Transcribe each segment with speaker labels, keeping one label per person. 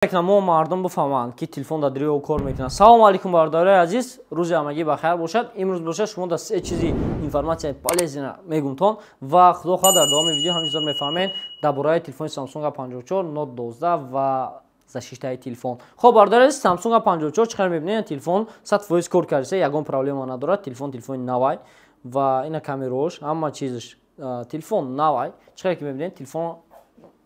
Speaker 1: мо мардум бифаҳманд ки телефон дар дарё кор мекунад. Салому алайкум бародарои азиз, рӯзи ҳамагӣ бахайр бошад. Имрӯз бошад шумо дар се чизи информатсияи полезна мегӯмтон ва худо хоҳад дар давоми видео ҳамчунин мефаҳмед дар бораи телефони Samsung A54 Note 12 ва защитаи телефон. Хоб бародарои азиз, Samsung A54 чӣ қадар мебинед? Телефон 100% кор карда, ягон проблема надорад. Телефони навай ва ина камерош, ҳама чизаш телефон навай. Чӣ қадар ки мебинед? Телефон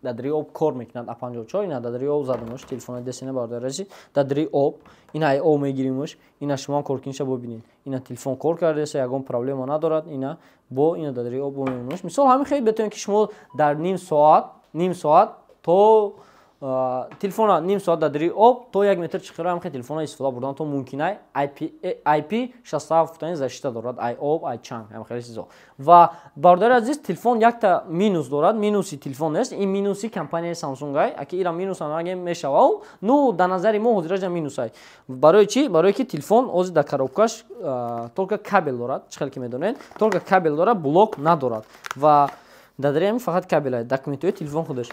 Speaker 1: дар дари об кор мекунад. А54 ина дар дари об задамаш телефони дестина бародараси дар дари об ина ай об мегиримаш. Ина шумо коркиниша бубинед. Ина телефон кор кардаеса, ягон проблема надорад. Ина бо ина дар дари об мемонаш. Мисол ҳамин хеле бетавонед ки шумо дар ним соат то телефона ним соат дар дари об то 1 метр чиқира ҳамин хеле телефона истифода бурдан то мумкина IP67 защита дорад. Ай об, ай чанг, ҳамин хеле чизо. Ва бародари азиз, телефон якта минус дорад. Минуси телефон нест. Ин минуси компанияи Samsung ай. Аки ира минус ҳамаге мешавад. Ну дар назари мо ҳозираҷа минус ай. Барои чӣ? Барои ки телефон ҳозир дар коробкаш толка кабел дорад. Чӣ хеле ки медонед? Толка кабел дорад, блок надорад. Ва дар дари ҳамин фақат кабел ай. Документҳои телефон худаш.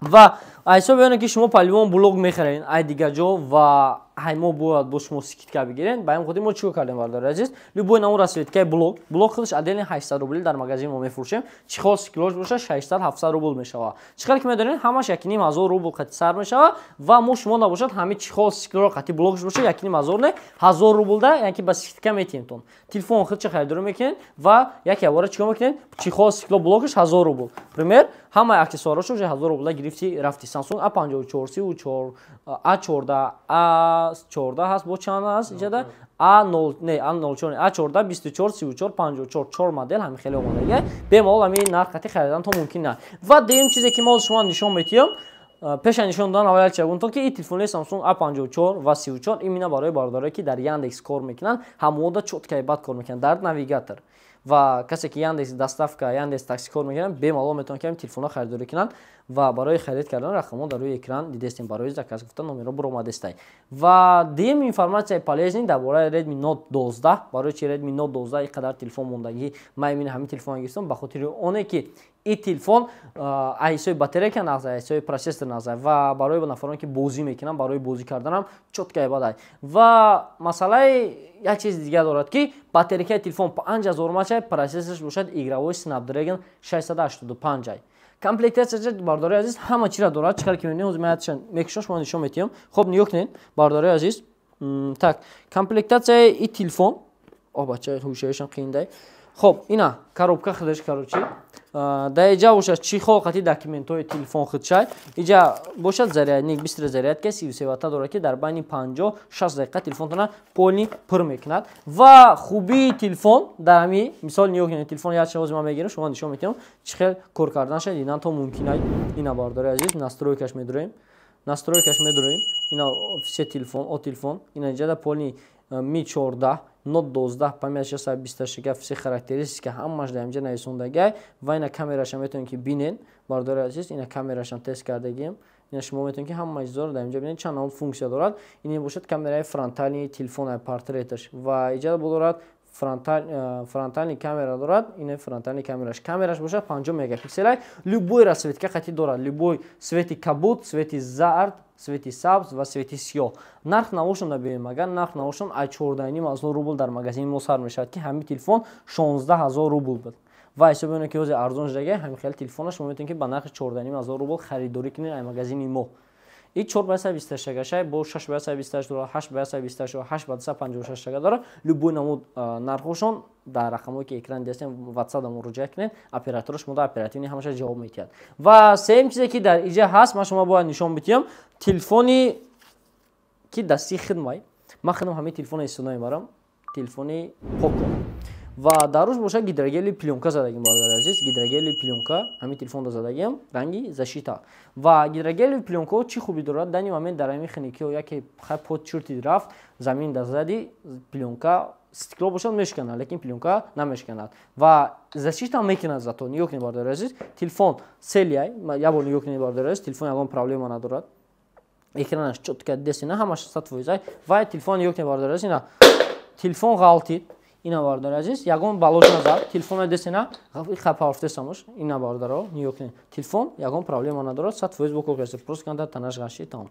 Speaker 1: Ва айсо беёне ки шумо паҳливон блог мехаред ай дигар ҷо ва ҳаймо бояд бо шумо скидка бигирен. Ба ин хотир мо чико кардем бародари азиз? Любой намуд расветкаи блог худаш отдельно 800 рубли дар магазин мо мефурӯшем. Чихол стеклош боша 600-700 рубл мешава. Чӣ қадар ки медонед? Ҳамаш 1500 рубл қати сар мешава ва мо шумо набошад ҳамин чихол стекло қати блогш боша 1500 не 1000 рубл да, яки ба скидка метиентон. Телефон худша харидорӣ мекунед ва яке аввора чико мекунед? Чихол стекло блогш 1000 рубл. Пример, ҳамаи аксессуарош 1000 рубл гирифти рафти. Samsung A54, 34, A14, A14 ҳаст бо чанд аст иҷада? A0 не A04 A14 24 34 54 4 модел ҳамин хеле омодаги. Бемалол ҳамин нарх қати харидан то мумкин на. Ва деюм чизе ки мо шумо нишон метиём, пеша нишон дан аввал чагунтон ки ин телефони Samsung A54 ва 34 имина барои бародарое ки дар Яндекс кор мекунанд, ҳамода чоткаи бад кор мекунанд дар навигатор. Ва касе ки Яндекс доставка, Яндекс такси кор мекунанд, бемалол метавонанд ки ҳамин телефонҳо харидорӣ кунанд ва барои харид кардан рақамҳо дар рӯи экран дидестем. Барои заказ гуфтан номеро буромадестай. Ва дим информатсияи полезни дар бораи Redmi Note 12. Барои чи Redmi Note 12 ин қадар телефон мондагӣ ман имин ҳамин телефонро гирифтам ба хотири оне ки ин телефон айсои батарейка нағзай, айсои процессор нағзай ва барои нафароне ки бозӣ мекунанд, барои бозӣ карданам чоткаи бадай. Ва масъалаи як чизи дигар дорад ки батарейкаи телефон 5000 мачай, процессорш бошад игровой Snapdragon 685 ай. Комплектацияш бародари азиз ҳама чира дорад. Чӣ қадар ки мебинед? Ҳозир ман мекушам шумо нишон метиҳам. Хоб ниё кунед бародари азиз. Так, комплектацияи ин телефон бачаи ҳушаишам қииндай. Хоб, ина коробка худаш короче. Дар иҷа бошад чихол қати документҳои телефон худшай. Иҷа бошад зарядник, бистра зарядка 33 ватта дорад ки дар байни 50-60 дақиқа телефонтона полни пур мекунад. Ва хубии телефон дар ҳамин мисол ниё кунед. Телефон як шавози ман мегирам, шумо нишон метиҳам чӣ хел кор карданаш дидан то мумкинай. Ина бародари азиз, настройкаш медурем. Ина офиси телефон, о телефон. Ина иҷа дар полни Mi 14 Note 12 памяти 628 ГБ, все характеристика ҳамаш дар инҷа нависондагӣ ва ина камераша метавонед ки бинед. Бародари азиз, ина камерашам тест кардагием. Ина шумо метавонед ки ҳама чизро дар инҷа бинед. Чанд намуд функсия дорад. Ин бошад камераи фронтални телефони портреташ ва иҷа дорад фронтальни камера дорад. Ин фронтальни камераш бошад 50 мегапиксел. Любой расветка қати дорад. Любой свети кабут, свети зард, свети сабз ва свети сиёҳ. Нарх навошон набинем. Агар нарх навошон ай 14,500 рубл дар магазини мо сар мешавад ки ҳамин телефон 16000 рубл буд. Ва ҳисоб бинед ки ҳозир арзон шудаги ҳамин хел телефонаш шумо метавонед ки ба нархи 14,500 рубл харидорӣ кунед ай магазини мо. ин 4/28 бо 6/28 дорад, 8/28, 8/56 дорад. Любой намуд нархошон дар рақамҳое ки экран дестем WhatsApp да муроҷиа кунед, оператораш шумо оперативни ҳамаша ҷавоб метиҳад. Ва сеюм чизе ки дар иҷа ҳаст, ман шумо бояд нишон битиҳам, телефони ки дасти хидмай. Ман худам ҳамин телефонро истифода мебарам, телефони Poco. Ва дар рӯз бошад гидрогели пленка задагим бародари азиз. Гидрогели пленка ҳамин телефонро задагим, ранги защита. Ва гидрогели пленкаҳо чӣ хуби дорад? Дани момент дар ҳамин хиникиҳо яке под чурти рафт, замин да зади пленка стекло бошад мешканад, лекин пленка намешканад. Ва защита мекунад зато. Ниё кунед бародари азиз. Телефон селяй, як бор ниё кунед бародари азиз. Телефон ягон проблема надорад. Экранаш чотка дестина ҳамаш 100%. Ва телефон ниё кунед бародари азиз. Ина телефон ғалтид. ина бардор азиз, ягон балош назад, телефона десена, хапафте самош, ина бардоро, Нью-Йорк телефон, ягон проблема надорад, сад Facebook окресе, просто канда танаш гаши там.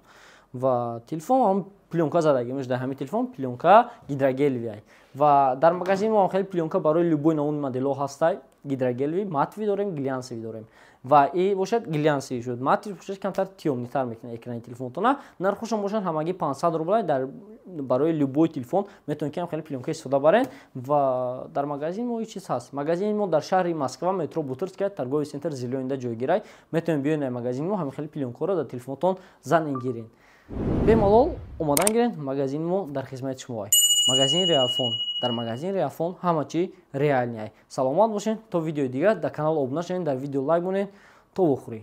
Speaker 1: Ва телефон ам пленка задаги меш да ҳами телефон пленка гидрогелевий. Ва дар магазин мо хеле пленка барои любой наун модело ҳастай, гидрогелевий, матовий дорем, глянсовий дорем. Ва и бошад глянсовий шуд. Матовий бошад камтар тиёмнитар мекунад экрани телефонтона. Нархошам бошад ҳамаги 500 рубл дар барои любой телефон метавонед ки хеле пленка истифода барен. Ва дар магазин мо чиз ҳаст. Магазин мо дар шаҳри Москва, метро Бутырская, торговый центр Зеленда ҷойгирай. Метавонед биёед дар магазин мо ҳами хеле пленкаро дар телефонтон занен гирен. Бемалол омодан гирен, магазин мо дар хизмати шумо. Магазин Реалфон. Дар магазин Реалфон ҳама чи реальный. Саломат бошен, то видеои дигар дар канал обуна шавед, дар видео лайк монед, то бухӯред.